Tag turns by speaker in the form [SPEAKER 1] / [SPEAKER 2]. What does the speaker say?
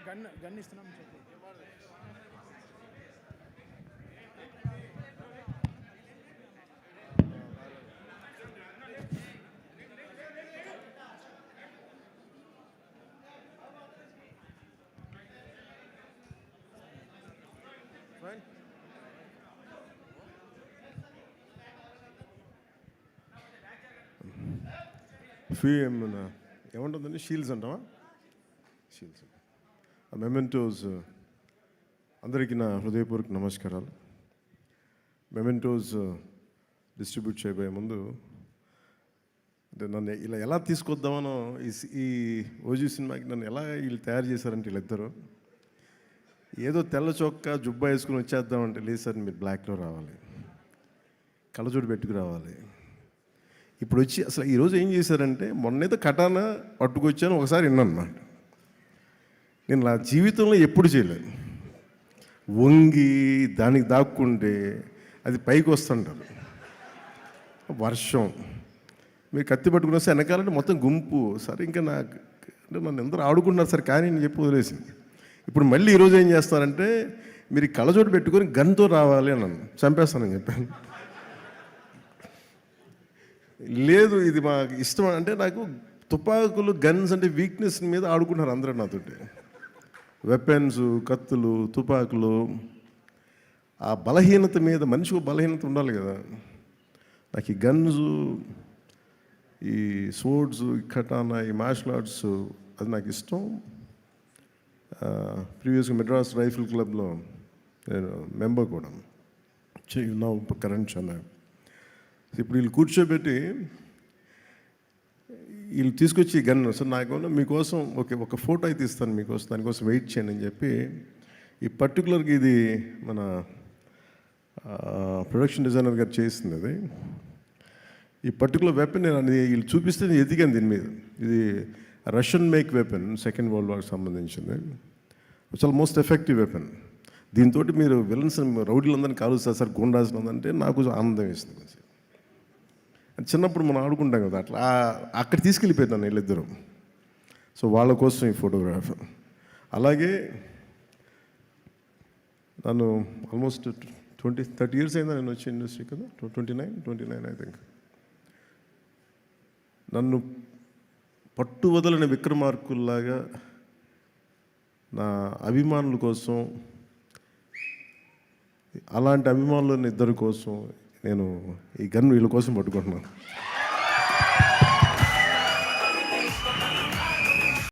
[SPEAKER 1] Gun ఇస్తున్నాం చెప్పు.
[SPEAKER 2] ఏముంటుందండి, షీల్డ్స్ అంటావా? Shields, mementos. అందరికీ నా హృదయపూర్వక నమస్కారాలు. మెమెంటోస్ డిస్ట్రిబ్యూట్ చేయబోయే ముందు నన్ను ఇలా ఎలా తీసుకొద్దామనో ఈ ఓజీ సినిమాకి నన్ను ఎలా వీళ్ళు తయారు చేశారంటే వీళ్ళిద్దరూ ఏదో తెల్ల చొక్కా జుబ్బా వేసుకుని వచ్చేద్దామంటే లేదు సార్, మీరు బ్లాక్లో రావాలి, కళ్ళజోడు పెట్టుకు రావాలి. ఇప్పుడు వచ్చి అసలు ఈరోజు ఏం చేశారంటే, మొన్నైతే కటానా పట్టుకొచ్చాను, ఒకసారి విన్నాను. నేను నా జీవితంలో ఎప్పుడు చేయలేదు. వంగి దానికి దాక్కుంటే అది పైకి వస్తుంటారు. వర్షం మీరు కత్తి పట్టుకుని వస్తే వెనకాలంటే మొత్తం గుంపు. సరే ఇంకా నాకు అంటే నన్ను అందరూ ఆడుకుంటున్నారు సార్, కానీ నేను చెప్పి వదిలేసింది. ఇప్పుడు మళ్ళీ ఈరోజు ఏం చేస్తారంటే, మీరు కళ్ళజోడు పెట్టుకొని గన్తో రావాలి అని నన్ను చంపేస్తానని చెప్పాను. లేదు, ఇది మాకు ఇష్టం అంటే, నాకు తుపాకులు గన్స్ అంటే వీక్నెస్ మీద ఆడుకుంటున్నారు అందరూ నాతోటి. వెపన్స్, కత్తులు, తుపాకులు, ఆ బలహీనత మీద మనిషికి బలహీనత ఉండాలి కదా. నాకు ఈ గన్స్, ఈ స్వోర్డ్స్, ఈ కటానా, ఈ మార్షల్ ఆర్ట్స్ అది నాకు ఇష్టం. ప్రీవియస్గా మెడ్రాస్ రైఫిల్ క్లబ్లో నేను మెంబర్ కూడా, నా కరెంట్ ఛానల్. ఇప్పుడు వీళ్ళు కూర్చోబెట్టి వీళ్ళు తీసుకొచ్చి గన్ సార్ నాకు మీకోసం ఒక ఫోటో అయితే ఇస్తాను మీకోసం, దానికోసం వెయిట్ చేయండి అని చెప్పి, ఈ పర్టికులర్గా ఇది మన ప్రొడక్షన్ డిజైనర్ గారు చేసింది. అది ఈ పర్టికులర్ వెపన్ నేను వీళ్ళు చూపిస్తే నేను ఎదిగాను దీని మీద. ఇది Russian make weapon, second world వార్కి సంబంధించింది. చాలా మోస్ట్ ఎఫెక్టివ్ వెపన్. దీంతో మీరు విలన్స్ రౌడీలందరినీ కాలుస్తారు సార్, గుండాల్సిన అంటే నాకు ఆనందం వేసింది. చిన్నప్పుడు మనం ఆడుకుంటాం కదా, అట్లా అక్కడ తీసుకెళ్ళిపోయాను వీళ్ళిద్దరూ. సో వాళ్ళ కోసం ఈ ఫోటోగ్రాఫ్. అలాగే నన్ను ఆల్మోస్ట్ 30 years అయిందా నేను వచ్చే ఇండస్ట్రీ కదా, 29 ఐ థింక్. నన్ను పట్టు వదలని విక్రమార్కుల్లాగా నా అభిమానుల కోసం, అలాంటి అభిమానులని ఇద్దరి కోసం నేను ఈ గన్ వీళ్ళ కోసం పట్టుకుంటున్నాను.